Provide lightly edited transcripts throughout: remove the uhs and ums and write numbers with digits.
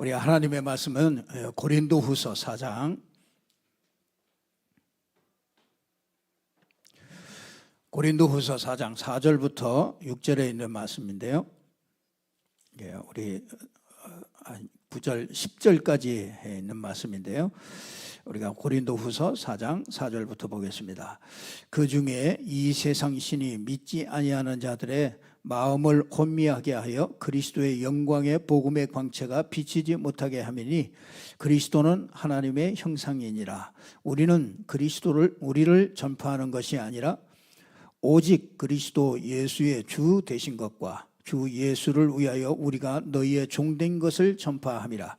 우리 하나님의 말씀은 고린도후서 4장 고린도후서 4장 4절부터 6절에 있는 말씀인데요. 우리 9절 10절까지 있는 말씀인데요. 우리가 고린도후서 4장 4절부터 보겠습니다. 그 중에 이 세상 신이 믿지 아니하는 자들의 마음을 혼미하게 하여 그리스도의 영광의 복음의 광채가 비치지 못하게 하미니 그리스도는 하나님의 형상이니라. 우리는 우리를 전파하는 것이 아니라 오직 그리스도 예수의 주 되신 것과 주 예수를 위하여 우리가 너희의 종된 것을 전파함이라.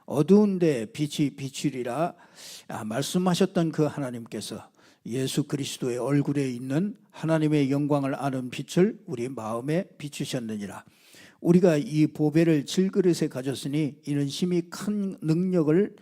어두운데 빛이 비추리라 말씀하셨던 그 하나님께서 예수 그리스도의 얼굴에 있는 하나님의 영광을 아는 빛을 우리 마음에 비추셨느니라. 우리가 이 보배를 질그릇에 가졌으니 이는 심히 큰 능력을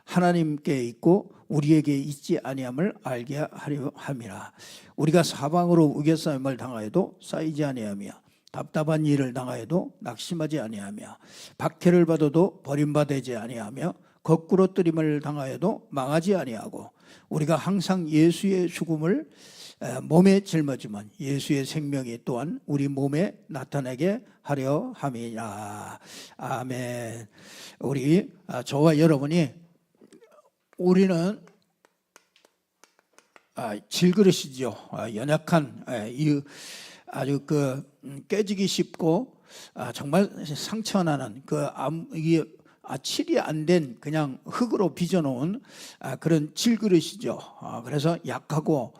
하나님께 있고 우리에게 있지 아니함을 알게 하려 함이라. 우리가 사방으로 우겨싸임을 당하여도 쌓이지 아니하며 답답한 일을 당하여도 낙심하지 아니하며 박해를 받아도 버림받지 아니하며 거꾸로 뜨림을 당하여도 망하지 아니하고 우리가 항상 예수의 죽음을 몸에 짊어지면 예수의 생명이 또한 우리 몸에 나타나게 하려 함이라. 아멘. 저와 여러분이 우리는 질그릇이죠. 연약한 아주 깨지기 쉽고 정말 상처나는 이게 칠이 안 된 그냥 흙으로 빚어놓은 그런 질그릇이죠. 그래서 약하고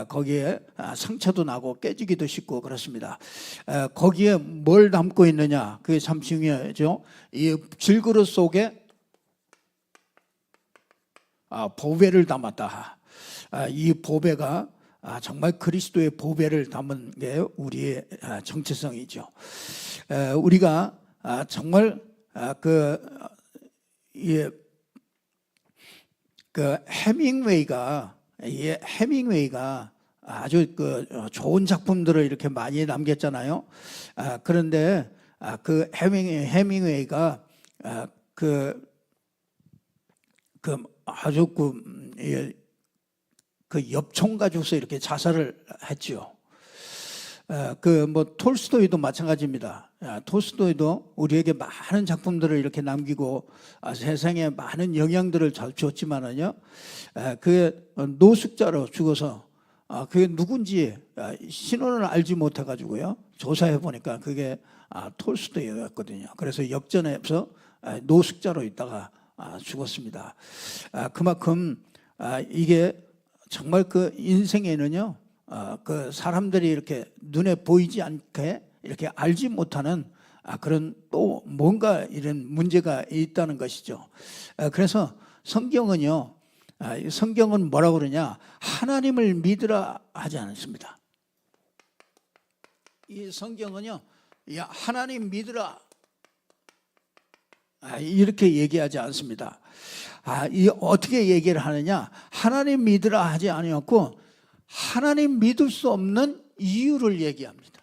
거기에 상처도 나고 깨지기도 쉽고 그렇습니다. 거기에 뭘 담고 있느냐 그게 참 중요하죠. 이 질그릇 속에 보배를 담았다. 이 보배가 정말 그리스도의 보배를 담은 게 우리의 정체성이죠. 우리가 정말 해밍웨이가 아주 좋은 작품들을 이렇게 많이 남겼잖아요. 그런데 해밍웨이가 아주 엽총 가지고서 이렇게 자살을 했죠. 톨스토이도 마찬가지입니다. 톨스토이도 우리에게 많은 작품들을 이렇게 남기고 세상에 많은 영향들을 잘 줬지만은요, 그게 노숙자로 죽어서 그게 누군지 신원을 알지 못해가지고요, 조사해 보니까 그게 톨스토이였거든요. 그래서 역전해서 노숙자로 있다가 죽었습니다. 그만큼 이게 정말 그 인생에는요, 사람들이 이렇게 눈에 보이지 않게 이렇게 알지 못하는 그런 또 뭔가 이런 문제가 있다는 것이죠. 그래서 성경은 뭐라고 그러냐? 하나님을 믿으라 하지 않습니다. 이 성경은요, 하나님 믿으라 이렇게 얘기하지 않습니다. 어떻게 얘기를 하느냐? 하나님 믿으라 하지 아니었고 하나님 믿을 수 없는 이유를 얘기합니다.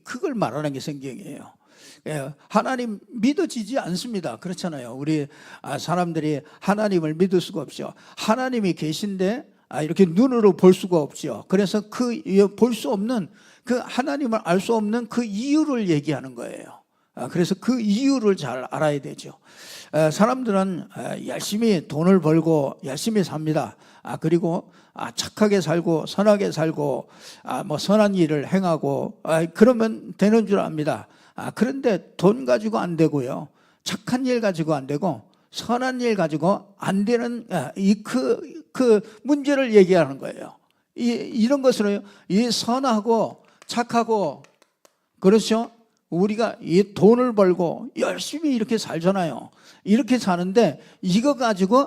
그걸 말하는 게 성경이에요. 하나님 믿어지지 않습니다. 그렇잖아요. 우리 사람들이 하나님을 믿을 수가 없죠. 하나님이 계신데 이렇게 눈으로 볼 수가 없죠. 그래서 볼 수 없는 하나님을 알 수 없는 그 이유를 얘기하는 거예요. 그래서 그 이유를 잘 알아야 되죠. 사람들은 열심히 돈을 벌고 열심히 삽니다. 그리고 착하게 살고 선하게 살고 선한 일을 행하고 그러면 되는 줄 압니다. 그런데 돈 가지고 안 되고요, 착한 일 가지고 안 되고 선한 일 가지고 안 되는 그 문제를 얘기하는 거예요. 이런 것으로 이 선하고 착하고 그렇죠. 우리가 이 돈을 벌고 열심히 이렇게 살잖아요. 이렇게 사는데 이거 가지고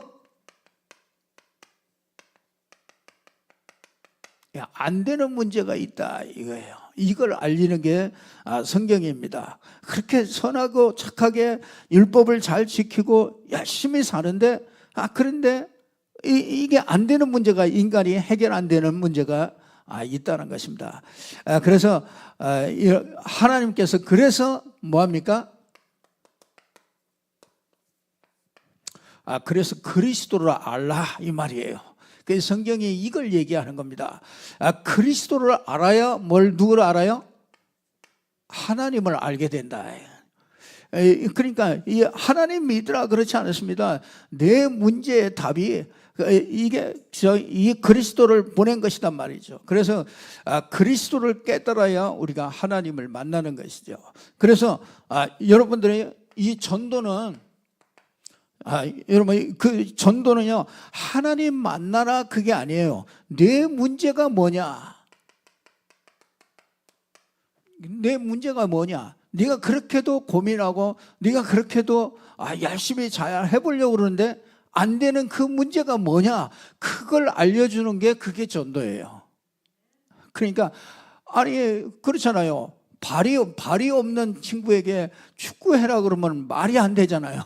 안 되는 문제가 있다 이거예요. 이걸 알리는 게 성경입니다. 그렇게 선하고 착하게 율법을 잘 지키고 열심히 사는데 그런데 이게 안 되는 문제가, 인간이 해결 안 되는 문제가 있다는 것입니다. 그래서 하나님께서 그래서 뭐합니까? 그래서 그리스도를 알라 이 말이에요. 그래서 성경이 이걸 얘기하는 겁니다. 그리스도를 알아야 누구를 알아요? 하나님을 알게 된다. 그러니까 이 하나님 믿으라 그렇지 않습니다. 내 문제의 답이 이 그리스도를 보낸 것이란 말이죠. 그래서 그리스도를 깨달아야 우리가 하나님을 만나는 것이죠. 그래서 여러분들의 이 전도는 여러분 그 전도는요, 하나님 만나라 그게 아니에요. 내 문제가 뭐냐? 내 문제가 뭐냐? 네가 그렇게도 고민하고 네가 그렇게도 열심히 잘 해보려고 그러는데 안 되는 그 문제가 뭐냐? 그걸 알려주는 게 그게 전도예요. 그러니까 그렇잖아요. 발이 없는 친구에게 축구해라 그러면 말이 안 되잖아요.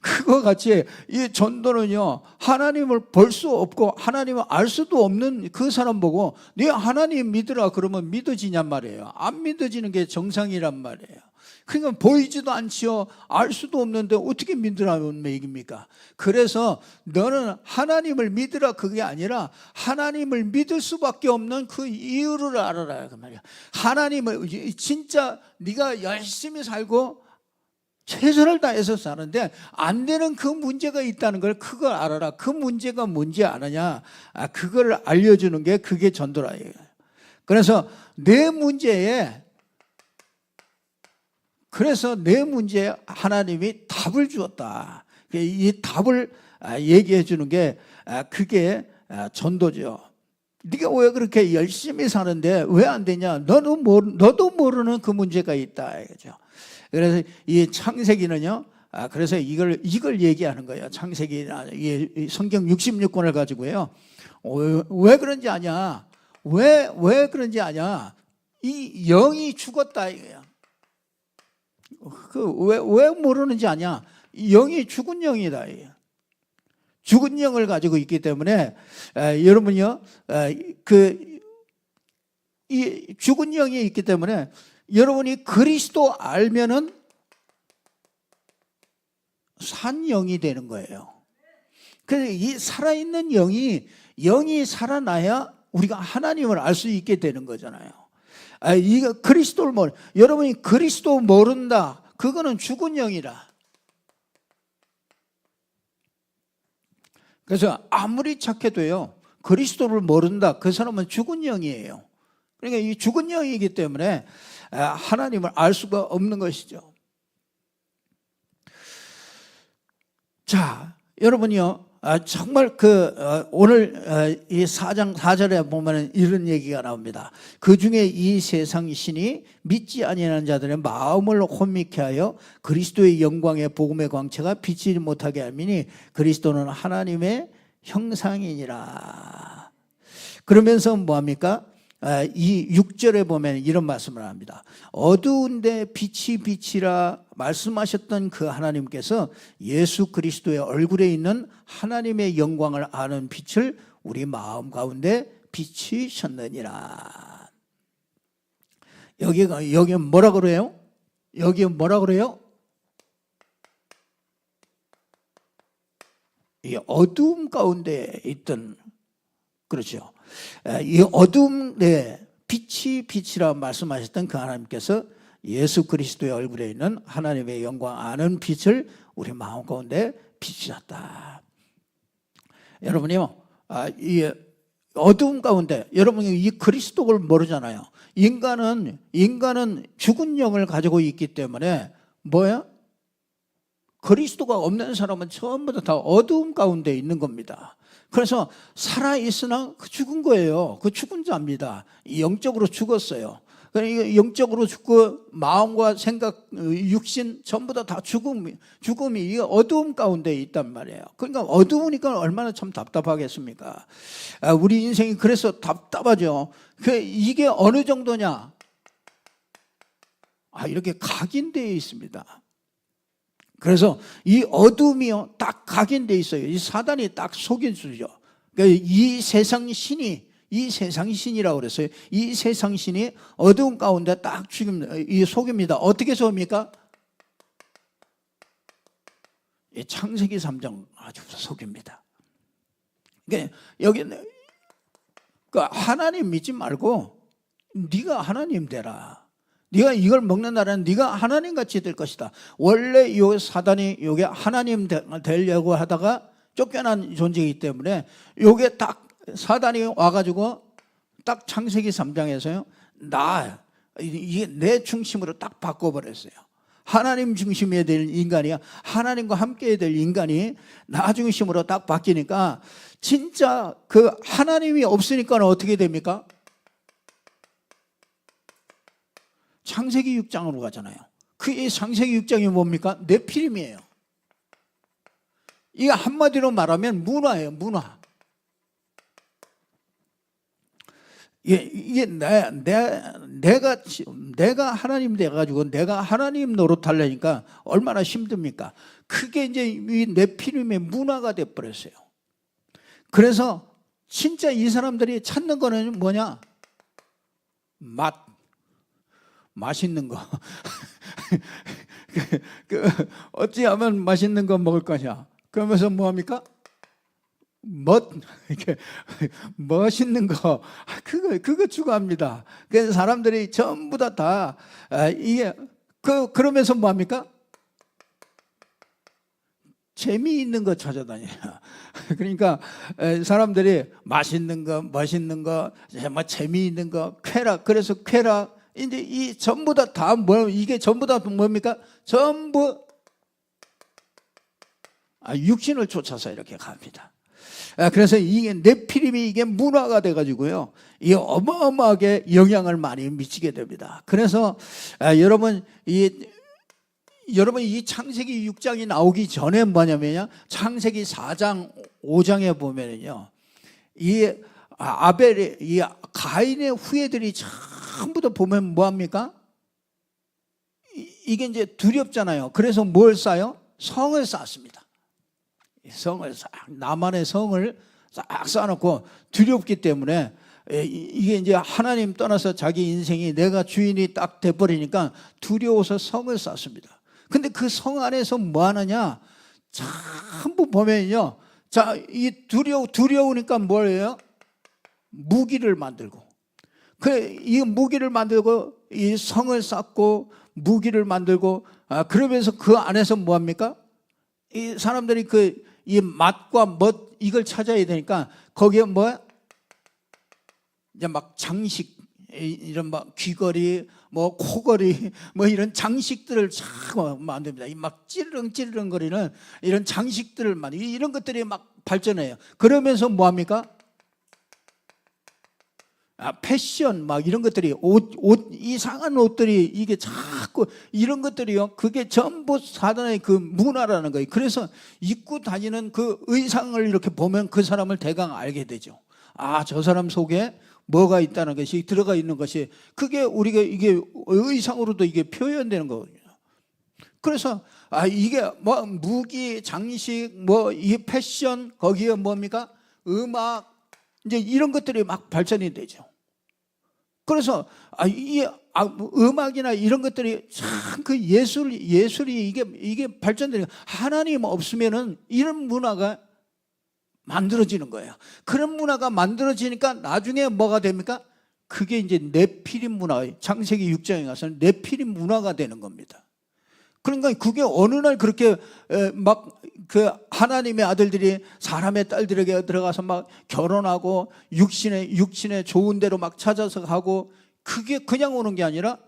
그거 같이 이 전도는요, 하나님을 볼 수 없고 하나님을 알 수도 없는 그 사람 보고 네 하나님 믿으라 그러면 믿어지냔 말이에요. 안 믿어지는 게 정상이란 말이에요. 그러니까 보이지도 않지요. 알 수도 없는데 어떻게 믿으라는 얘기입니까? 그래서 너는 하나님을 믿으라 그게 아니라 하나님을 믿을 수밖에 없는 그 이유를 알아라 그 말이야. 하나님을 진짜 네가 열심히 살고 최선을 다해서 사는데 안 되는 그 문제가 있다는 걸 그걸 알아라. 그 문제가 뭔지 아느냐? 그걸 알려주는 게 그게 전도라. 그래서 내 문제에 하나님이 답을 주었다. 이 답을 얘기해 주는 게 그게 전도죠. 네가 왜 그렇게 열심히 사는데 왜 안 되냐? 너도 모르는 그 문제가 있다. 그죠? 그래서 이 창세기는요. 그래서 이걸 얘기하는 거예요. 창세기 성경 66권을 가지고요. 왜 그런지 아냐? 왜 그런지 아냐? 이 영이 죽었다 이거야. 왜 모르는지 아냐? 영이 죽은 영이다. 죽은 영을 가지고 있기 때문에 여러분요, 이 죽은 영이 있기 때문에 여러분이 그리스도 알면은 산 영이 되는 거예요. 그래서 이 살아있는 영이 살아나야 우리가 하나님을 알 수 있게 되는 거잖아요. 이거 그리스도를 여러분이 그리스도 모른다. 그거는 죽은 영이라. 그래서 아무리 착해도요, 그리스도를 모른다. 그 사람은 죽은 영이에요. 그러니까 이 죽은 영이기 때문에 하나님을 알 수가 없는 것이죠. 자, 여러분이요, 정말 오늘 이 4장 4절에 보면 이런 얘기가 나옵니다. 그 중에 이 세상 신이 믿지 아니하는 자들의 마음을 혼미케 하여 그리스도의 영광의 복음의 광채가 비치지 못하게 함이니 그리스도는 하나님의 형상이니라. 그러면서 뭐합니까? 이 6절에 보면 이런 말씀을 합니다. 어두운데 빛이 비치라 말씀하셨던 그 하나님께서 예수 그리스도의 얼굴에 있는 하나님의 영광을 아는 빛을 우리 마음 가운데 비치셨느니라. 여기 뭐라 그래요? 여기 뭐라 그래요? 이 어두움 가운데 있던, 그렇죠. 이 어둠에 빛이라 말씀하셨던 그 하나님께서 예수 그리스도의 얼굴에 있는 하나님의 영광 아는 빛을 우리 마음 가운데 비추셨다. 여러분이요, 이 어두움 가운데 여러분이 이 그리스도를 모르잖아요. 인간은 죽은 영을 가지고 있기 때문에 뭐야? 그리스도가 없는 사람은 전부 다 어두움 가운데 있는 겁니다. 그래서 살아있으나 죽은 거예요. 그 죽은 자입니다. 영적으로 죽었어요. 그러니까 영적으로 죽고 마음과 생각, 육신 전부 다 죽음이 이 어두움 가운데 있단 말이에요. 그러니까 어두우니까 얼마나 참 답답하겠습니까? 우리 인생이 그래서 답답하죠. 이게 어느 정도냐? 이렇게 각인되어 있습니다. 그래서 이 어둠이요, 딱 각인되어 있어요. 이 사단이 딱 속인수죠. 그러니까 이 세상 신이라고 그랬어요. 이 세상 신이 어두운 가운데 딱 지금 이 속입니다. 어떻게 속입니까? 이 창세기 3장 아주 속입니다. 그러니까 여기 하나님 믿지 말고 네가 하나님 되라. 네가 이걸 먹는 날에는 네가 하나님같이 될 것이다. 원래 요 사단이 요게 하나님 되려고 하다가 쫓겨난 존재이기 때문에 요게 딱 사단이 와가지고 딱 창세기 3장에서요 이게 내 중심으로 딱 바꿔버렸어요. 하나님 중심이 될 인간이야. 하나님과 함께 될 인간이 나 중심으로 딱 바뀌니까 진짜 그 하나님이 없으니까 어떻게 됩니까? 창세기 6장으로 가잖아요. 그 창세기 6장이 뭡니까? 네피림이에요. 이게 한마디로 말하면 문화예요. 문화. 이게 내가 하나님 돼가지고 내가 하나님 노릇하려니까 얼마나 힘듭니까? 그게 이제 이 네피림의 문화가 돼버렸어요. 그래서 진짜 이 사람들이 찾는 거는 뭐냐? 맛있는 거. 어찌하면 맛있는 거 먹을 거냐? 그러면서 뭐합니까? 이렇게 멋있는 거, 그거 추구합니다. 그래서 사람들이 전부 다 이게 그러면서 뭐합니까? 재미있는 거 찾아다녀요. 그러니까 사람들이 맛있는 거, 멋있는 거, 재미있는 거, 쾌락. 그래서 쾌락. 이제 이 전부 다 이게 전부 다 뭡니까? 전부 육신을 쫓아서 이렇게 갑니다. 그래서 이게 네피림이 이게 문화가 돼가지고요, 이게 어마어마하게 영향을 많이 미치게 됩니다. 그래서 여러분 이 창세기 6장이 나오기 전에 뭐냐면요, 창세기 4장 5장에 보면은요, 이 가인의 후예들이 전부 다 보면 뭐합니까? 이게 이제 두렵잖아요. 그래서 뭘 쌓아요? 성을 쌓습니다. 성을 나만의 성을 싹 쌓아놓고 두렵기 때문에 이게 이제 하나님 떠나서 자기 인생이 내가 주인이 딱 돼버리니까 두려워서 성을 쌓습니다. 근데 그 성 안에서 뭐 하느냐? 전부 보면요, 자, 이 두려우니까 뭐예요? 무기를 만들고, 이 무기를 만들고 이 성을 쌓고 무기를 만들고, 그러면서 그 안에서 뭐 합니까? 이 사람들이 이 맛과 멋 이걸 찾아야 되니까 거기에 뭐야? 이제 막 장식, 이런 막 귀걸이, 뭐 코걸이, 뭐 이런 장식들을 참 만듭니다. 이 막 찌르릉 거리는 이런 장식들을 이런 것들이 막 발전해요. 그러면서 뭐 합니까? 패션 막 이런 것들이 옷 이상한 옷들이 이게 자꾸 이런 것들이요, 그게 전부 사단의 그 문화라는 거예요. 그래서 입고 다니는 그 의상을 이렇게 보면 그 사람을 대강 알게 되죠. 저 사람 속에 뭐가 있다는 것이 들어가 있는 것이, 그게 우리가 이게 의상으로도 이게 표현되는 거거든요. 그래서 이게 뭐 무기, 장식, 뭐 이 패션, 거기에 뭡니까? 음악, 이제 이런 것들이 막 발전이 되죠. 그래서 이 음악이나 이런 것들이 참 그 예술이 이게 발전되는, 하나님 없으면은 이런 문화가 만들어지는 거예요. 그런 문화가 만들어지니까 나중에 뭐가 됩니까? 그게 이제 네피림 문화, 창세기 6장에 가서는 네피림 문화가 되는 겁니다. 그러니까 그게 어느 날 그렇게 막 그 하나님의 아들들이 사람의 딸들에게 들어가서 막 결혼하고 육신의 좋은 대로 막 찾아서 가고, 그게 그냥 오는 게 아니라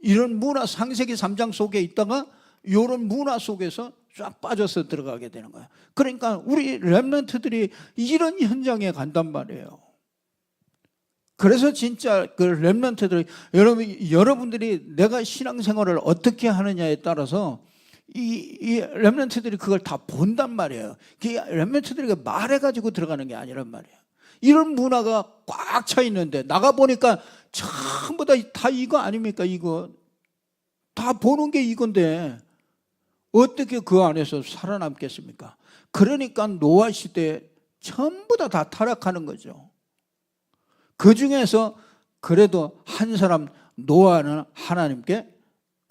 이런 문화, 창세기 3장 속에 있다가 이런 문화 속에서 쫙 빠져서 들어가게 되는 거예요. 그러니까 우리 렘넌트들이 이런 현장에 간단 말이에요. 그래서 진짜 그 렘넌트들이, 여러분들이 내가 신앙생활을 어떻게 하느냐에 따라서 이 렘넌트들이 그걸 다 본단 말이에요. 렘넌트들이 말해가지고 들어가는 게 아니란 말이에요. 이런 문화가 꽉 차 있는데 나가보니까 전부 다 이거 아닙니까? 이거 다 보는 게 이건데 어떻게 그 안에서 살아남겠습니까? 그러니까 노아 시대에 전부 다 타락하는 거죠. 그 중에서 그래도 한 사람, 노아는 하나님께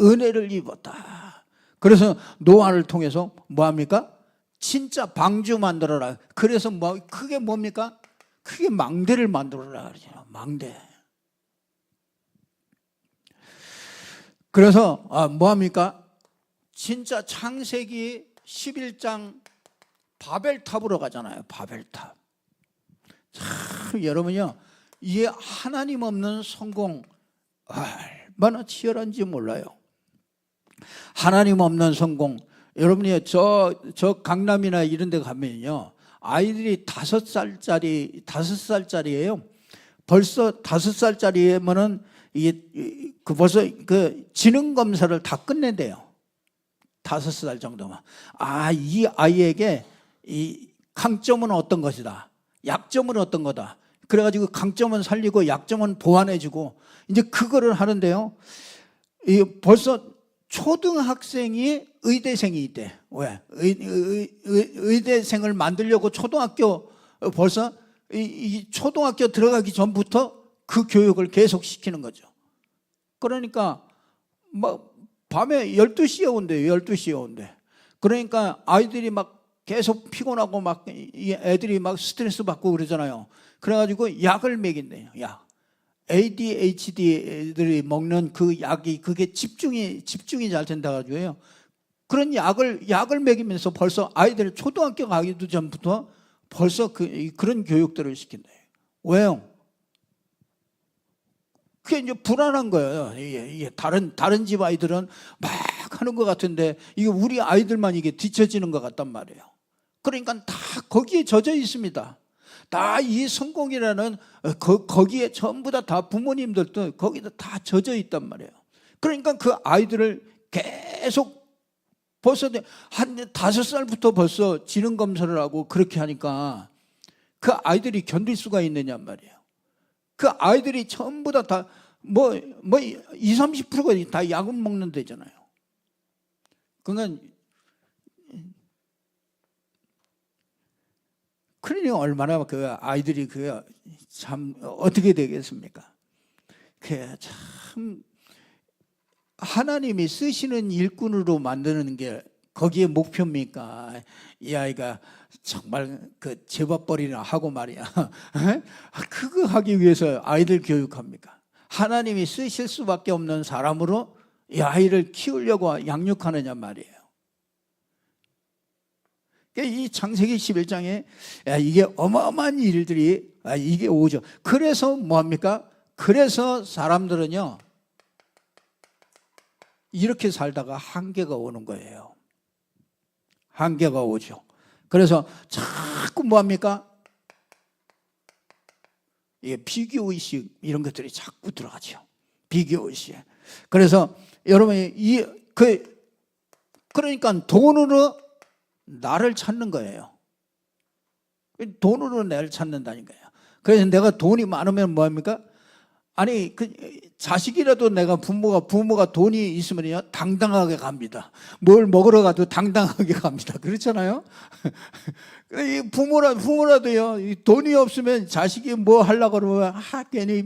은혜를 입었다. 그래서 노아를 통해서 뭐합니까? 진짜 방주 만들어라. 그래서 그게 뭡니까? 그게 망대를 만들어라 그러죠. 망대. 그래서 뭐합니까? 진짜 창세기 11장 바벨탑으로 가잖아요. 바벨탑. 참 여러분요, 이게 하나님 없는 성공 얼마나 치열한지 몰라요. 하나님 없는 성공. 여러분이 저 강남이나 이런 데 가면요, 아이들이 5살짜리예요. 벌써 5살짜리면은 벌써 그 지능 검사를 다 끝낸대요. 5살 정도면. 이 아이에게 이 강점은 어떤 것이다, 약점은 어떤 거다. 그래가지고 강점은 살리고 약점은 보완해주고 이제 그거를 하는데요. 벌써 초등학생이 의대생이 있대. 왜? 의대생을 만들려고 초등학교 벌써 이 초등학교 들어가기 전부터 그 교육을 계속 시키는 거죠. 그러니까 막 밤에 12시에 온대요. 12시에 온대. 그러니까 아이들이 막 계속 피곤하고 막 애들이 막 스트레스 받고 그러잖아요. 그래가지고 약을 먹인대요. 약. ADHD들이 먹는 그 약이 그게 집중이 잘 된다 가지고요. 그런 약을 먹이면서 벌써 아이들 초등학교 가기도 전부터 벌써 그런 교육들을 시킨대요. 왜요? 그게 이제 불안한 거예요. 이게 다른 집 아이들은 막 하는 것 같은데 이게 우리 아이들만 이게 뒤처지는 것 같단 말이에요. 그러니까 다 거기에 젖어 있습니다. 다 이 성공이라는 거기에 전부 다 부모님들도 거기다 다 젖어 있단 말이에요. 그러니까 그 아이들을 계속 벌써 한 5살부터 벌써 지능 검사를 하고 그렇게 하니까 그 아이들이 견딜 수가 있느냐 말이에요. 그 아이들이 전부 다 20, 30%가 다 약을 먹는 데잖아요. 그러니까 그러니 얼마나 그 아이들이 참 어떻게 되겠습니까? 참 하나님이 쓰시는 일꾼으로 만드는 게 거기에 목표입니까? 이 아이가 정말 그 제밥벌이나 하고 말이야. 그거 하기 위해서 아이들 교육합니까? 하나님이 쓰실 수밖에 없는 사람으로 이 아이를 키우려고 양육하느냐 말이에요. 이 창세기 11장에 이게 어마어마한 일들이 이게 오죠. 그래서 뭐합니까? 그래서 사람들은요 이렇게 살다가 한계가 오는 거예요. 한계가 오죠. 그래서 자꾸 뭐합니까? 이게 비교의식 이런 것들이 자꾸 들어가죠. 비교의식. 그래서 여러분이 그러니까 돈으로 나를 찾는 거예요. 돈으로 나를 찾는다니까요. 그래서 내가 돈이 많으면 뭐합니까? 아니 자식이라도 내가 부모가 돈이 있으면요 당당하게 갑니다. 뭘 먹으러 가도 당당하게 갑니다. 그렇잖아요. 부모라도요 돈이 없으면 자식이 뭐 하려고 그러면 괜히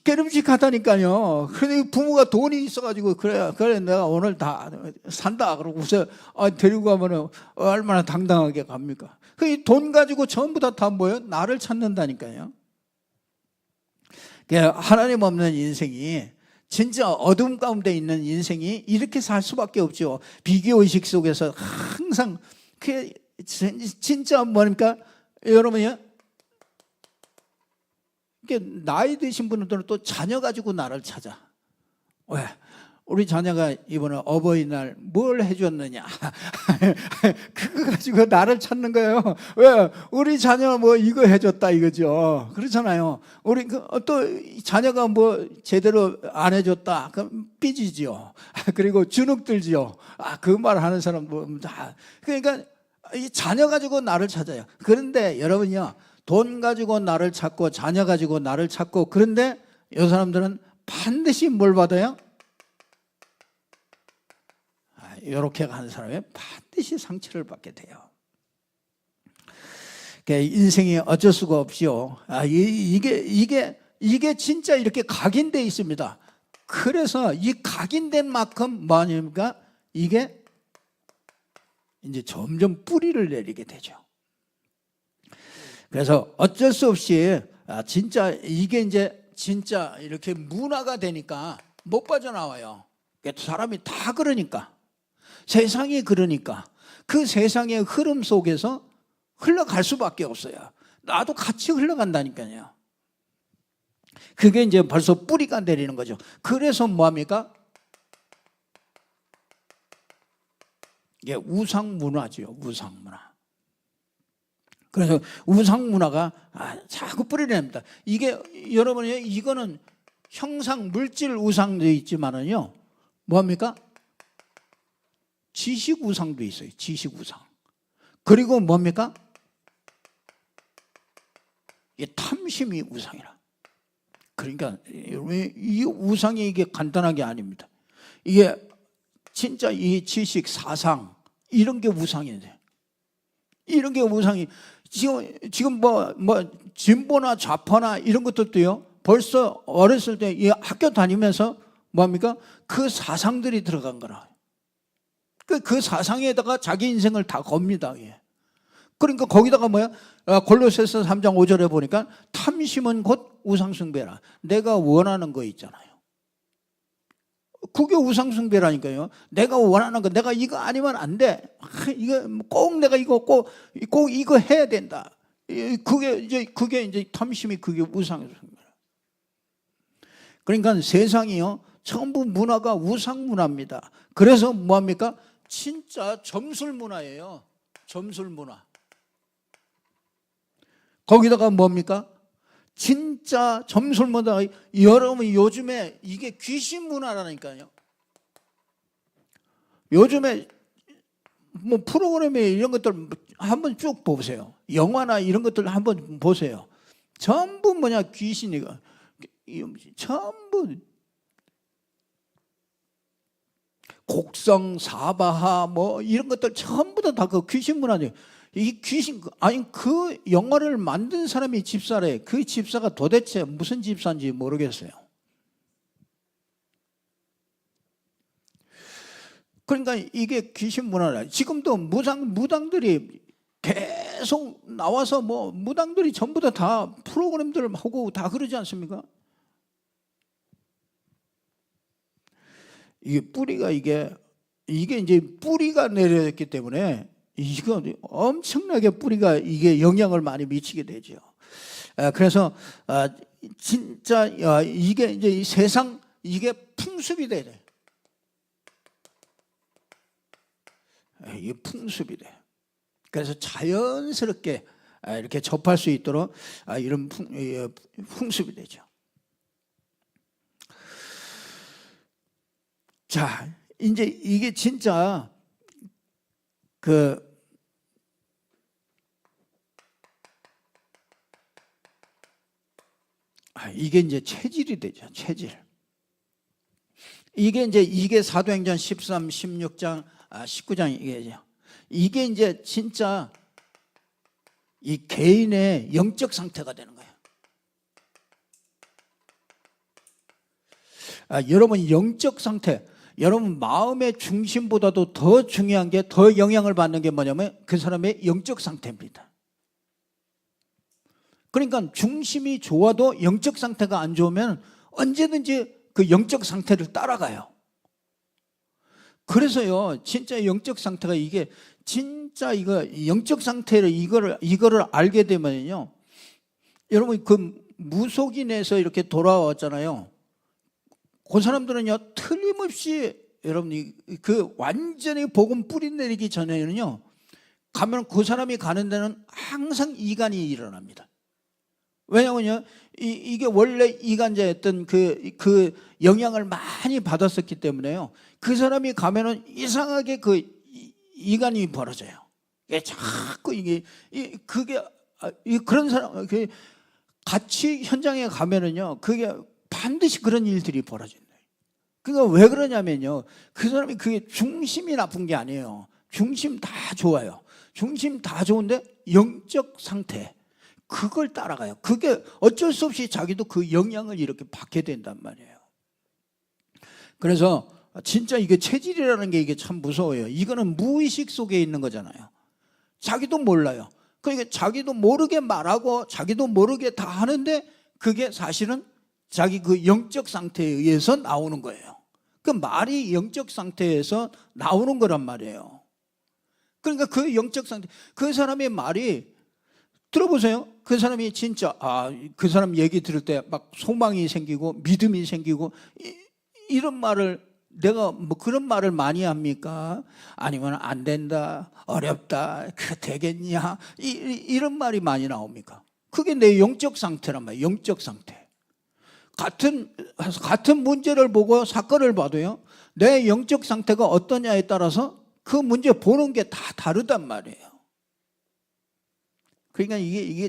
깨름직하다니까요. 그런데 부모가 돈이 있어가지고 그래 내가 오늘 다 산다 그러고서 데리고 가면은 얼마나 당당하게 갑니까? 그 돈 가지고 전부 다 뭐예요? 나를 찾는다니까요. 하나님 없는 인생이 진짜 어둠 가운데 있는 인생이 이렇게 살 수밖에 없죠. 비교의식 속에서 항상 그게 진짜 뭡니까? 여러분이요. 나이 드신 분들은 또 자녀 가지고 나를 찾아. 왜? 우리 자녀가 이번에 어버이날 뭘 해줬느냐. 그거 가지고 나를 찾는 거예요. 왜? 우리 자녀가 뭐 이거 해줬다 이거죠. 그렇잖아요. 우리 또 자녀가 뭐 제대로 안 해줬다. 그럼 삐지죠. 그리고 주눅들지요. 그 말 하는 사람 뭐 다. 그러니까 이 자녀 가지고 나를 찾아요. 그런데 여러분요. 돈 가지고 나를 찾고 자녀 가지고 나를 찾고 그런데 이 사람들은 반드시 뭘 받아요? 이렇게 가는 사람이 반드시 상처를 받게 돼요. 인생이 어쩔 수가 없죠. 이게 진짜 이렇게 각인되어 있습니다. 그래서 이 각인된 만큼 뭐냐니까 이게 이제 점점 뿌리를 내리게 되죠. 그래서 어쩔 수 없이 진짜 이게 이제 진짜 이렇게 문화가 되니까 못 빠져나와요. 사람이 다 그러니까, 세상이 그러니까 그 세상의 흐름 속에서 흘러갈 수밖에 없어요. 나도 같이 흘러간다니까요. 그게 이제 벌써 뿌리가 내리는 거죠. 그래서 뭐합니까? 이게 우상문화죠. 우상문화. 그래서 우상문화가 자꾸 뿌리를 냅니다. 이게 여러분이 이거는 형상 물질 우상도 있지만은요, 뭐합니까? 지식 우상도 있어요. 지식 우상. 그리고 뭡니까? 이 탐심이 우상이라. 그러니까 이 우상이 이게 간단한 게 아닙니다. 이게 진짜 이 지식, 사상 이런 게 우상이 돼요. 이런 게 우상이 지금 뭐 진보나 좌파나 이런 것들도요. 벌써 어렸을 때 이 학교 다니면서 뭐합니까? 그 사상들이 들어간 거라. 그 사상에다가 자기 인생을 다 겁니다. 그러니까 거기다가 뭐야? 골로새서 3장 5절에 보니까 탐심은 곧 우상숭배라. 내가 원하는 거 있잖아요. 그게 우상숭배라니까요. 내가 원하는 거, 내가 이거 아니면 안 돼. 이거 꼭 내가 이거 꼭 이거 해야 된다. 그게 이제 탐심이 그게 우상숭배라. 그러니까 세상이요 전부 문화가 우상문화입니다. 그래서 뭐합니까? 진짜 점술문화예요. 점술문화. 거기다가 뭡니까? 진짜 점술문화. 여러분 요즘에 이게 귀신 문화라니까요. 요즘에 뭐 프로그램에 이런 것들 한번 쭉 보세요. 영화나 이런 것들 한번 보세요. 전부 뭐냐 귀신이가 전부 곡성, 사바하 뭐 이런 것들 전부 다 그 귀신 문화죠. 이 귀신 아니 그 영화를 만든 사람이 집사래. 그 집사가 도대체 무슨 집사인지 모르겠어요. 그러니까 이게 귀신 문화라. 지금도 무당들이 계속 나와서 뭐 무당들이 전부 다 프로그램들을 하고 다 그러지 않습니까? 이게 뿌리가 이게 이제 뿌리가 내려졌기 때문에 이거 엄청나게 뿌리가 이게 영향을 많이 미치게 되죠. 그래서 진짜 이게 이제 이 세상 이게 풍습이 돼. 이게 풍습이 돼. 그래서 자연스럽게 이렇게 접할 수 있도록 이런 풍습이 되죠. 자, 이제 이게 진짜 이게 이제 체질이 되죠. 체질. 이게 사도행전 13, 16장, 19장 이게죠. 이게 이제 진짜 이 개인의 영적 상태가 되는 거예요. 여러분 영적 상태, 여러분 마음의 중심보다도 더 중요한 게 더 영향을 받는 게 뭐냐면 그 사람의 영적 상태입니다. 그러니까 중심이 좋아도 영적 상태가 안 좋으면 언제든지 그 영적 상태를 따라가요. 그래서요 진짜 영적 상태가 이게 진짜 이거 영적 상태를 이거를 알게 되면요 여러분 그 무속인에서 이렇게 돌아왔잖아요. 그 사람들은요 틀림없이 여러분이 그 완전히 복음 뿌리 내리기 전에는요 가면 그 사람이 가는 데는 항상 이간이 일어납니다. 왜냐면요 이게 원래 이간자였던 그 영향을 많이 받았었기 때문에요 그 사람이 가면은 이상하게 그 이간이 벌어져요. 자꾸 그게 그런 사람 같이 현장에 가면은요 그게 반드시 그런 일들이 벌어진다. 그러니까 왜 그러냐면요 그 사람이 그게 중심이 나쁜 게 아니에요. 중심 다 좋아요. 중심 다 좋은데 영적 상태 그걸 따라가요. 그게 어쩔 수 없이 자기도 그 영향을 이렇게 받게 된단 말이에요. 그래서 진짜 이게 체질이라는 게 이게 참 무서워요. 이거는 무의식 속에 있는 거잖아요. 자기도 몰라요. 그러니까 자기도 모르게 말하고 자기도 모르게 다 하는데 그게 사실은 자기 그 영적 상태에 의해서 나오는 거예요. 그 말이 영적 상태에서 나오는 거란 말이에요. 그러니까 그 영적 상태, 그 사람의 말이 들어보세요. 그 사람이 진짜 그 사람 얘기 들을 때 막 소망이 생기고 믿음이 생기고 이런 말을 내가 뭐 그런 말을 많이 합니까? 아니면 안 된다, 어렵다, 그 되겠냐 이런 말이 많이 나옵니까? 그게 내 영적 상태란 말이에요. 영적 상태. 같은 문제를 보고 사건을 봐도요, 내 영적 상태가 어떠냐에 따라서 그 문제 보는 게 다 다르단 말이에요. 그러니까 이게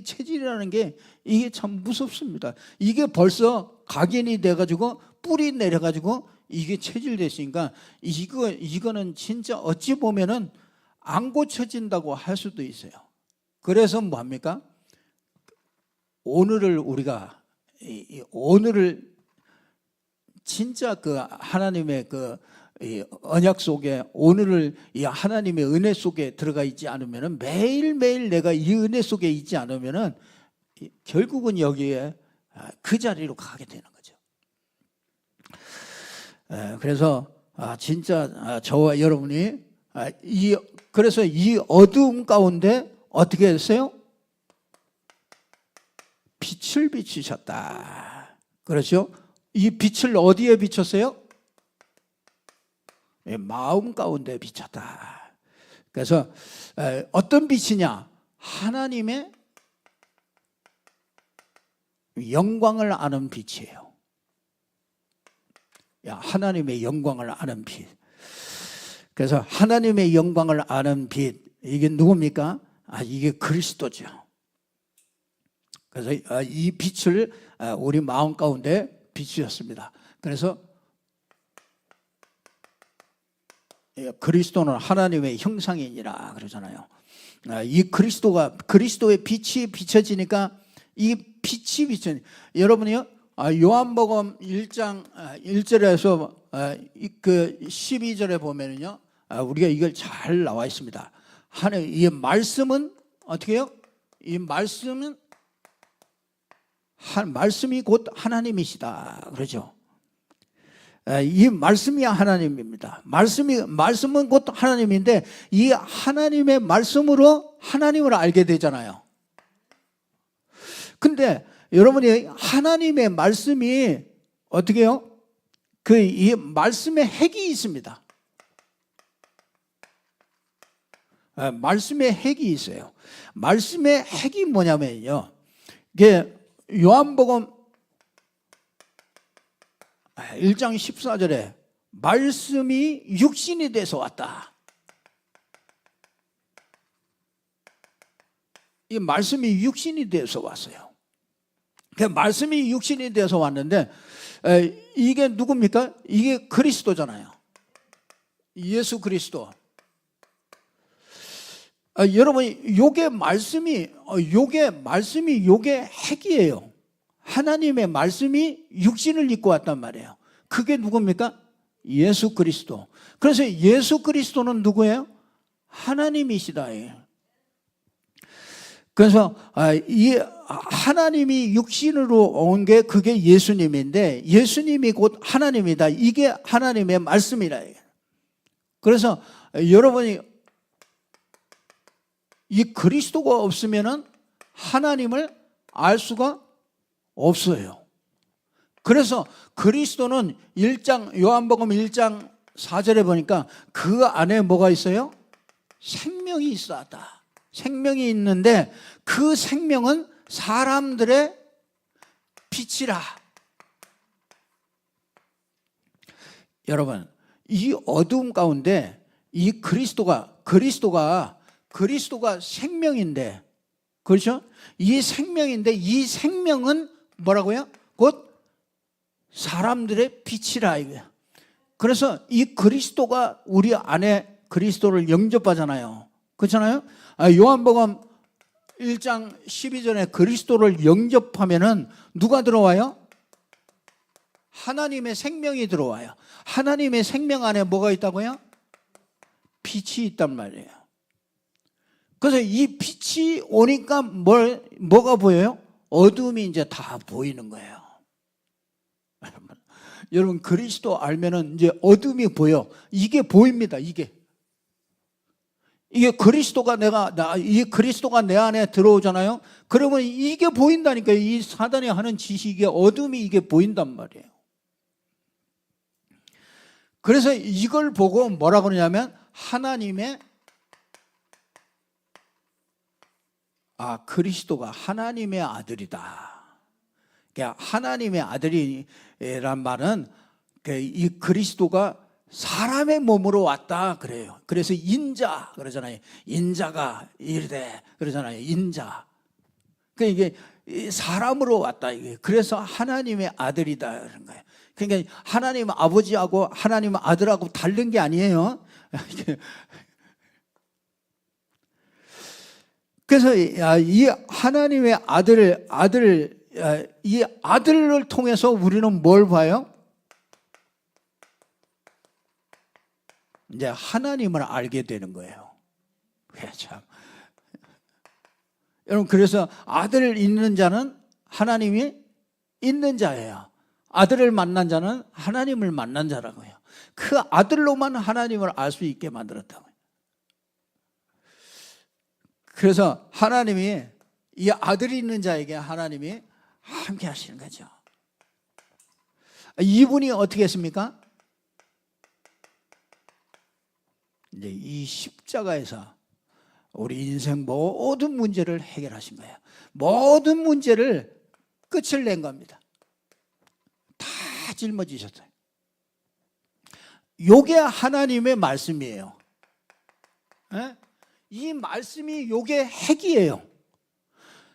체질이라는 게 이게 참 무섭습니다. 이게 벌써 각인이 돼가지고 뿌리 내려가지고 이게 체질 됐으니까 이거는 진짜 어찌 보면은 안 고쳐진다고 할 수도 있어요. 그래서 뭐 합니까? 오늘을 우리가 오늘을 진짜 그 하나님의 그 언약 속에 오늘을 이 하나님의 은혜 속에 들어가 있지 않으면은 매일매일 내가 이 은혜 속에 있지 않으면은 결국은 여기에 그 자리로 가게 되는 거죠. 그래서 진짜 저와 여러분이 그래서 이 어두움 가운데 어떻게 했어요? 빛을 비추셨다. 그렇죠? 이 빛을 어디에 비췄어요? 마음 가운데 비쳤다. 그래서 어떤 빛이냐? 하나님의 영광을 아는 빛이에요. 하나님의 영광을 아는 빛. 그래서 하나님의 영광을 아는 빛, 이게 누굽니까? 이게 그리스도죠. 그래서 이 빛을 우리 마음 가운데 비추셨습니다. 그래서 그리스도는 하나님의 형상이니라 그러잖아요. 이 그리스도의 빛이 비춰지니까 이 빛이 여러분이요, 요한복음 1장 1절에서 그 12절에 보면은요, 우리가 이걸 잘 나와 있습니다. 이 말씀은 어떻게 해요? 이 말씀은 말씀이 곧 하나님이시다 그러죠. 이 말씀이 하나님입니다. 말씀은 곧 하나님인데 이 하나님의 말씀으로 하나님을 알게 되잖아요. 근데 여러분이 하나님의 말씀이 어떻게 해요? 이 말씀에 핵이 있습니다. 말씀에 핵이 있어요. 말씀의 핵이 뭐냐면요, 이게 요한복음 1장 14절에 말씀이 육신이 돼서 왔다. 이 말씀이 육신이 돼서 왔어요. 그 말씀이 육신이 돼서 왔는데 이게 누굽니까? 이게 그리스도잖아요. 예수 그리스도. 여러분, 요게 말씀이 핵이에요. 하나님의 말씀이 육신을 입고 왔단 말이에요. 그게 누굽니까? 예수 그리스도. 그래서 예수 그리스도는 누구예요? 하나님이시다. 그래서 이 하나님이 육신으로 온 게 그게 예수님인데 예수님이 곧 하나님이다. 이게 하나님의 말씀이라. 그래서 여러분이 이 그리스도가 없으면은 하나님을 알 수가 없어요. 그래서 그리스도는 요한복음 1장 4절에 보니까 그 안에 뭐가 있어요? 생명이 있었다. 생명이 있는데 그 생명은 사람들의 빛이라. 여러분, 이 어두움 가운데 이 그리스도가 생명인데, 그렇죠? 이 생명인데 이 생명은 뭐라고요? 곧 사람들의 빛이라 이거야. 그래서 이 그리스도가 우리 안에 그리스도를 영접하잖아요. 그렇잖아요? 요한복음 1장 12절에 그리스도를 영접하면은 누가 들어와요? 하나님의 생명이 들어와요. 하나님의 생명 안에 뭐가 있다고요? 빛이 있단 말이에요. 그래서 이 빛이 오니까 뭐가 보여요? 어둠이 이제 다 보이는 거예요. 여러분 그리스도 알면은 이제 어둠이 보여. 이게 보입니다. 이게 그리스도가 이 그리스도가 내 안에 들어오잖아요. 그러면 이게 보인다니까요. 이 사단이 하는 짓이 이게 어둠이 이게 보인단 말이에요. 그래서 이걸 보고 뭐라고 그러냐면 하나님의 그리스도가 하나님의 아들이다. 그러니까 하나님의 아들이란 말은 이 그리스도가 사람의 몸으로 왔다 그래요. 그래서 인자 그러잖아요. 인자가 이르되 그러잖아요. 인자. 그러니까 이게 사람으로 왔다. 그래서 하나님의 아들이다 그런 거예요. 그러니까 하나님 아버지하고 하나님 아들하고 다른 게 아니에요. 그래서 이 하나님의 이 아들을 통해서 우리는 뭘 봐요? 이제 하나님을 알게 되는 거예요. 참. 여러분 그래서 아들 있는 자는 하나님이 있는 자예요. 아들을 만난 자는 하나님을 만난 자라고요. 그 아들로만 하나님을 알 수 있게 만들었다고요. 그래서 하나님이 이 아들이 있는 자에게 하나님이 함께 하시는 거죠. 이분이 어떻게 했습니까? 이제 이 십자가에서 우리 인생 모든 문제를 해결하신 거예요. 모든 문제를 끝을 낸 겁니다. 다 짊어지셨어요. 요게 하나님의 말씀이에요. 이 말씀이 요게 핵이에요.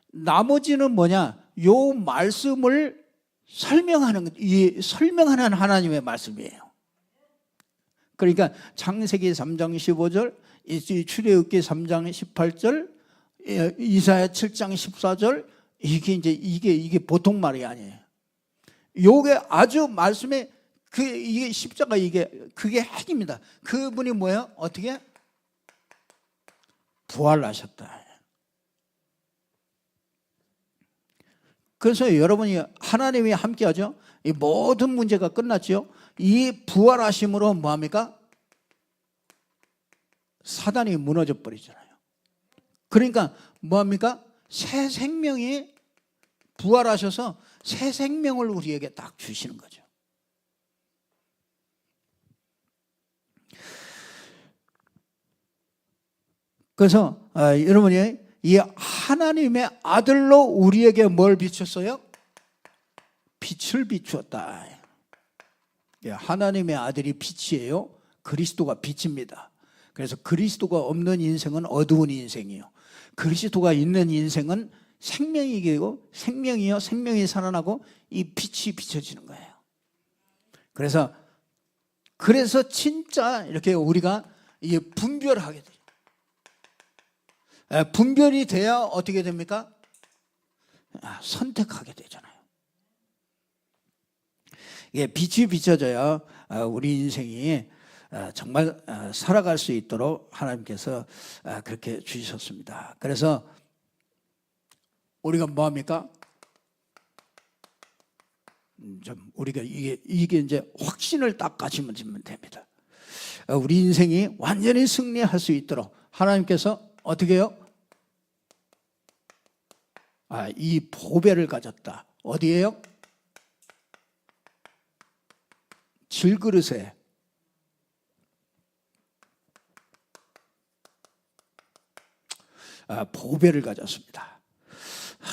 나머지는 뭐냐? 요 말씀을 설명하는 하나님의 말씀이에요. 그러니까 창세기 3장 15절, 출애굽기 3장 18절, 이사야 7장 14절, 이게 보통 말이 아니에요. 요게 아주 말씀에 이게 십자가 그게 핵입니다. 그분이 뭐예요? 어떻게? 부활하셨다. 그래서 여러분이 하나님이 함께하죠. 이 모든 문제가 끝났죠. 이 부활하심으로 뭐합니까? 사단이 무너져 버리잖아요. 그러니까 뭐합니까? 새 생명이 부활하셔서 새 생명을 우리에게 딱 주시는 거죠. 그래서 여러분이 이 하나님의 아들로 우리에게 뭘 비췄어요? 빛을 비추었다. 하나님의 아들이 빛이에요. 그리스도가 빛입니다. 그래서 그리스도가 없는 인생은 어두운 인생이에요. 그리스도가 있는 인생은 생명이고 생명이요 생명이 살아나고 이 빛이 비춰지는 거예요. 그래서 진짜 이렇게 우리가 분별하게 돼요. 분별이 돼야 어떻게 됩니까? 선택하게 되잖아요. 이게 빛이 비춰져야 우리 인생이 정말 살아갈 수 있도록 하나님께서 그렇게 주셨습니다. 그래서 우리가 뭐합니까? 우리가 이게 이제 확신을 딱 가지면 됩니다. 우리 인생이 완전히 승리할 수 있도록 하나님께서 어떻게 해요? 이 보배를 가졌다. 어디에요? 질그릇에 보배를 가졌습니다.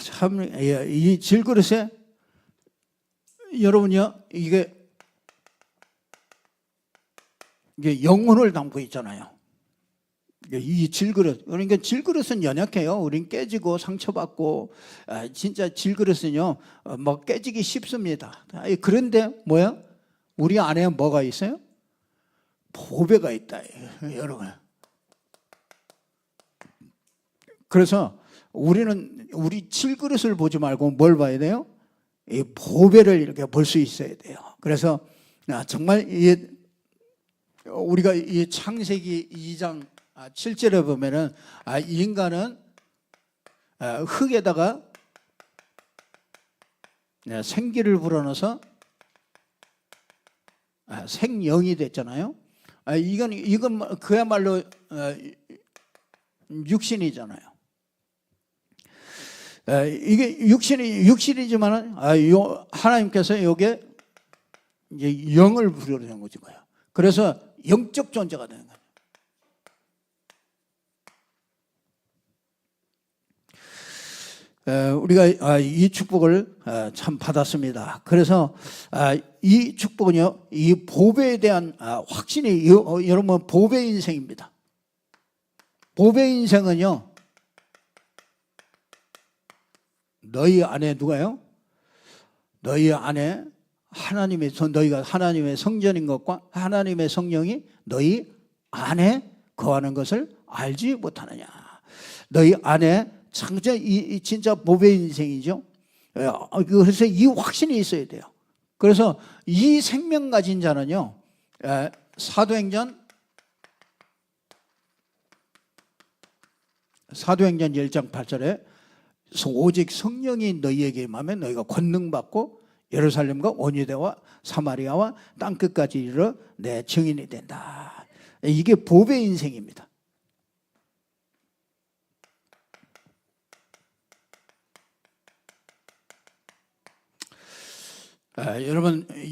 참, 이 질그릇에 여러분요, 이게 영혼을 담고 있잖아요. 이 질그릇, 그러니까 질그릇은 연약해요. 우린 깨지고 상처받고, 진짜 질그릇은요, 뭐 깨지기 쉽습니다. 그런데 뭐야? 우리 안에 뭐가 있어요? 보배가 있다, 여러분. 그래서 우리 질그릇을 보지 말고 뭘 봐야 돼요? 이 보배를 이렇게 볼 수 있어야 돼요. 그래서 정말 우리가 이 창세기 2장 7절에 보면은 이 인간은 흙에다가 생기를 불어넣어서 생영이 됐잖아요. 이건 그야말로 육신이잖아요. 이게 육신이지만은 하나님께서 여기에 이제 영을 불어넣은 거죠. 그래서 영적 존재가 되는 거예요. 우리가 이 축복을 참 받았습니다. 그래서 이 축복은요, 이 보배에 대한 확신이 여러분 보배 인생입니다. 보배 인생은요, 너희 안에 누가요? 너희 안에 너희가 하나님의 성전인 것과 하나님의 성령이 너희 안에 거하는 것을 알지 못하느냐. 너희 안에 진짜 보배 인생이죠. 그래서 이 확신이 있어야 돼요. 그래서 이 생명 가진 자는요, 사도행전 1장 8절에 오직 성령이 너희에게 임하면 너희가 권능 받고 예루살렘과 온 유대와 사마리아와 땅끝까지 이르러 내 증인이 된다. 이게 보배 인생입니다.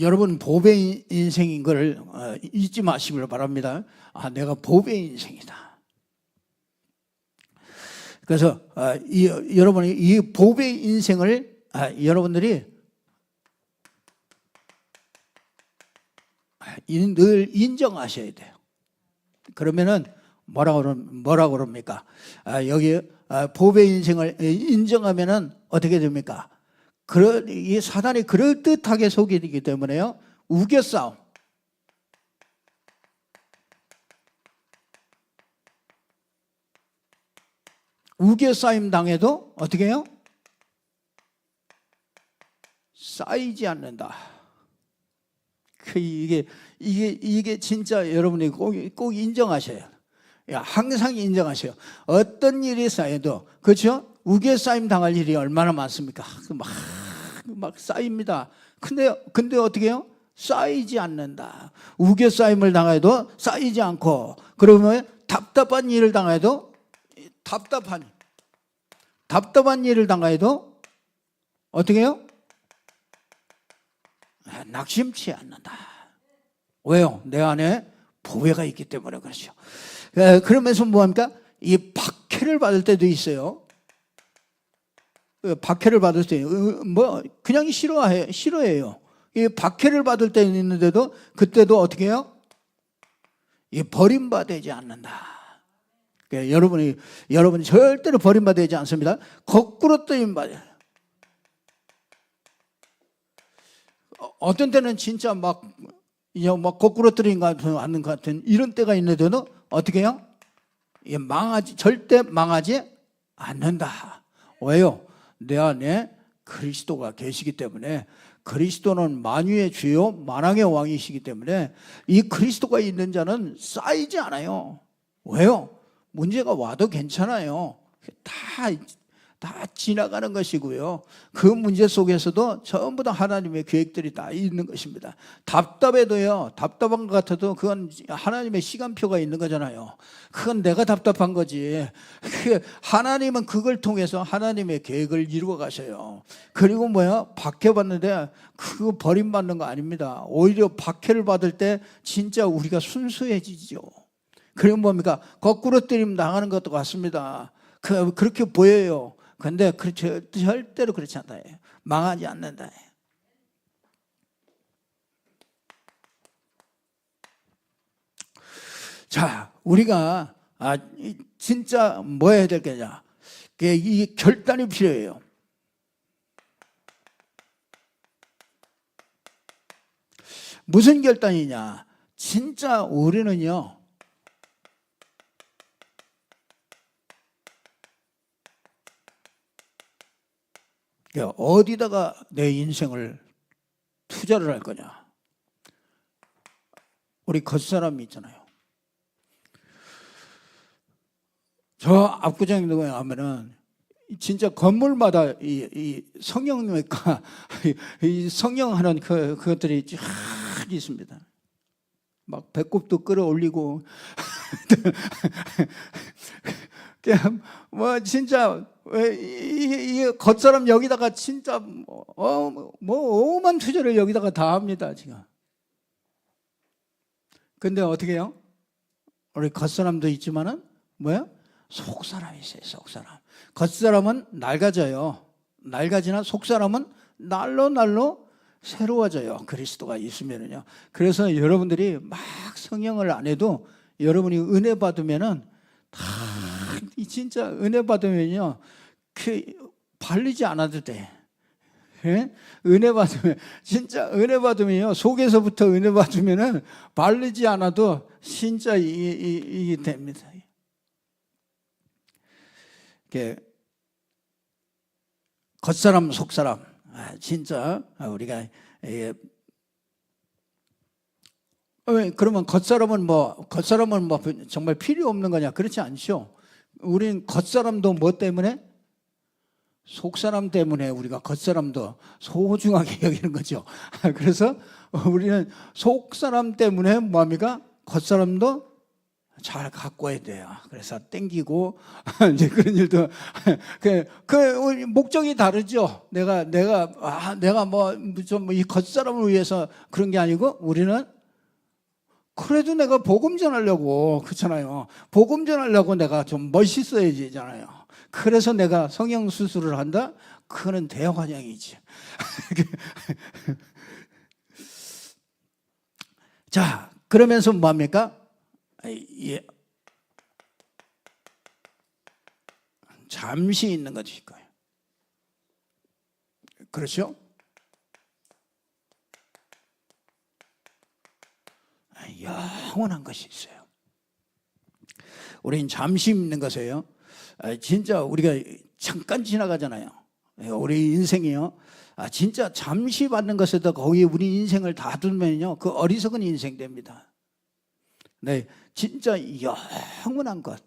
여러분 보배 인생인 걸 잊지 마시길 바랍니다. 내가 보배 인생이다. 그래서 여러분이 이 보배 인생을 여러분들이 늘 인정하셔야 돼요. 그러면은 뭐라고 그럽니까? 여기 보배 인생을 인정하면은 어떻게 됩니까? 이 사단이 그럴듯하게 속이기 때문에요, 우겨싸움. 우겨싸임 당해도 어떻게 해요? 쌓이지 않는다. 이게 진짜 여러분이 꼭 인정하셔요. 항상 인정하셔요. 어떤 일이 쌓여도, 그렇죠? 우겨싸임 당할 일이 얼마나 많습니까? 막 쌓입니다. 근데 어떻게 해요? 쌓이지 않는다. 우겨싸임을 당해도 쌓이지 않고, 그러면 답답한 일을 당해도 답답한 일을 당해도 어떻게 해요? 낙심치 않는다. 왜요? 내 안에 보배가 있기 때문에 그렇죠. 그러면서 뭐합니까? 이 박해를 받을 때도 있어요. 박해를 받을 때 그냥 싫어해요. 이 박해를 받을 때 있는데도 그때도 어떻게 해요? 이 버림받지 않는다. 여러분이 절대로 버림받지 않습니다. 거꾸로 뜨임받아요. 어떤 때는 진짜 막 거꾸로 뜨린 것 같은 이런 때가 있는데도 어떻게 해요? 절대 망하지 않는다. 왜요? 내 안에 그리스도가 계시기 때문에, 그리스도는 만유의 주요 만왕의 왕이시기 때문에 이 그리스도가 있는 자는 쌓이지 않아요. 왜요? 문제가 와도 괜찮아요. 다 지나가는 것이고요. 그 문제 속에서도 전부 다 하나님의 계획들이 다 있는 것입니다. 답답해도요, 답답한 것 같아도 그건 하나님의 시간표가 있는 거잖아요. 그건 내가 답답한 거지. 하나님은 그걸 통해서 하나님의 계획을 이루어 가셔요. 그리고 박해받는데 그거 버림받는 거 아닙니다. 오히려 박해를 받을 때 진짜 우리가 순수해지죠. 그리고 뭡니까? 거꾸로 때리면 당하는 것도 같습니다. 그렇게 보여요. 근데 절대로 그렇지 않다. 망하지 않는다. 자, 우리가 진짜 뭐 해야 될 거냐? 이 결단이 필요해요. 무슨 결단이냐? 진짜 우리는요, 어디다가 내 인생을 투자를 할 거냐? 우리 겉사람이 있잖아요. 저 압구정동에 가면은 진짜 건물마다 이 성형외과, 이 성형하는 그것들이 쫙 있습니다. 막 배꼽도 끌어올리고, 뭐 진짜 이 겉사람 여기다가 진짜 뭐 오만 투자를 여기다가 다 합니다 지금. 근데 어떻게 해요? 우리 겉사람도 있지만은 뭐야? 속사람이 있어요. 속사람. 겉사람은 낡아져요. 낡아지나 속사람은 날로 새로워져요. 그리스도가 있으면은요. 그래서 여러분들이 막 성령을 안 해도 여러분이 은혜 받으면은 다 진짜 은혜 받으면요. 발리지 않아도 돼. 예? 은혜 받으면 진짜 은혜 받으면요. 속에서부터 은혜 받으면은 발리지 않아도 진짜 이게 됩니다. 겉사람 속사람 진짜 우리가 그러면 겉사람은 뭐 정말 필요 없는 거냐? 그렇지 않죠. 우린 겉사람도 뭐 때문에? 속사람 때문에 우리가 겉사람도 소중하게 여기는 거죠. 그래서 우리는 속사람 때문에 뭐합니까? 겉사람도 잘 가꿔야 돼요. 그래서 땡기고 이제 그런 일도 그 목적이 다르죠. 내가 뭐 좀 이 겉사람을 위해서 그런 게 아니고 우리는 그래도 내가 복음 전하려고 그렇잖아요. 복음 전하려고 내가 좀 멋있어야지잖아요. 그래서 내가 성형 수술을 한다? 그거는 대환영이지. 자, 그러면서 뭐합니까? 예. 잠시 있는 것일 거예요. 그렇죠? 영원한 것이 있어요. 우린 잠시 있는 것이에요. 진짜 우리가 잠깐 지나가잖아요. 우리 인생이요. 진짜 잠시 받는 것에다 거기에 우리 인생을 다 두면요. 그 어리석은 인생 됩니다. 네, 진짜 영원한 것.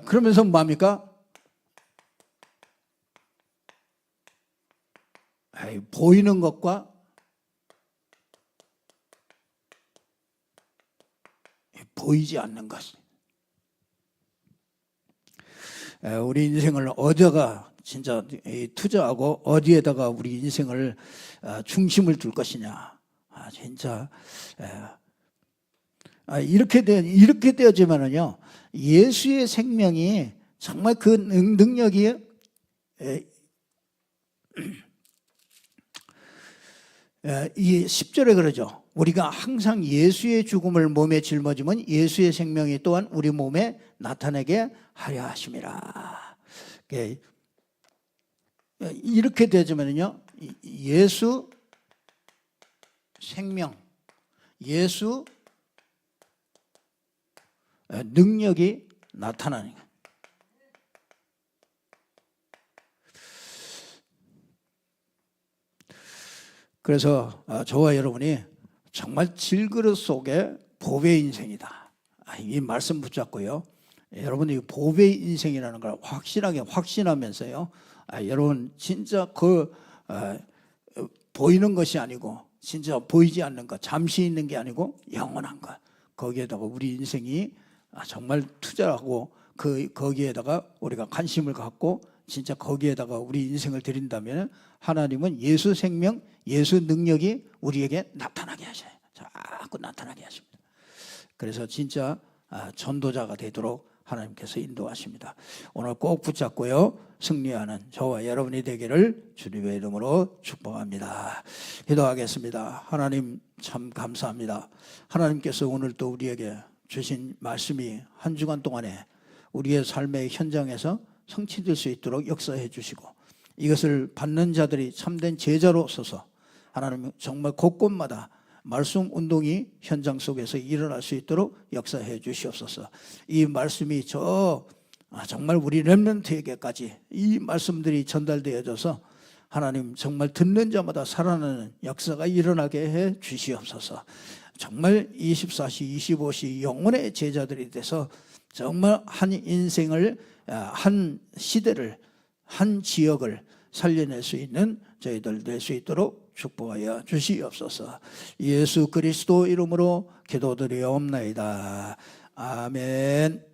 그러면서 뭐합니까? 보이는 것과 보이지 않는 것. 우리 인생을 어디다가 진짜 투자하고 어디에다가 우리 인생을 중심을 둘 것이냐. 진짜 이렇게 되어지면은요. 예수의 생명이 정말 그 능력이 이 10절에 그러죠. 우리가 항상 예수의 죽음을 몸에 짊어지면 예수의 생명이 또한 우리 몸에 나타나게 하려 하심이라. 이렇게 되면요, 예수 생명, 예수 능력이 나타나는 거예요. 그래서 저와 여러분이 정말 질그릇 속에 보배의 인생이다. 이 말씀 붙잡고요. 여러분이 보배의 인생이라는 걸 확실하게 확신하면서요. 여러분 진짜 보이는 것이 아니고 진짜 보이지 않는 것, 잠시 있는 게 아니고 영원한 것. 거기에다가 우리 인생이 정말 투자하고 거기에다가 우리가 관심을 갖고 진짜 거기에다가 우리 인생을 드린다면 하나님은 예수 생명, 예수 능력이 우리에게 나타나게 하셔요. 자꾸 나타나게 하십니다. 그래서 진짜 전도자가 되도록 하나님께서 인도하십니다. 오늘 꼭 붙잡고요. 승리하는 저와 여러분이 되기를 주님의 이름으로 축복합니다. 기도하겠습니다. 하나님 참 감사합니다. 하나님께서 오늘 또 우리에게 주신 말씀이 한 주간 동안에 우리의 삶의 현장에서 성취될 수 있도록 역사해 주시고 이것을 받는 자들이 참된 제자로 서서 하나님 정말 곳곳마다 말씀 운동이 현장 속에서 일어날 수 있도록 역사해 주시옵소서. 이 말씀이 정말 우리 렘넌트에게까지 이 말씀들이 전달되어져서 하나님 정말 듣는 자마다 살아나는 역사가 일어나게 해 주시옵소서. 정말 24시 25시 영혼의 제자들이 돼서 정말 한 인생을, 한 시대를, 한 지역을 살려낼 수 있는 저희들 될 수 있도록 축복하여 주시옵소서. 예수 그리스도 이름으로 기도드리옵나이다. 아멘.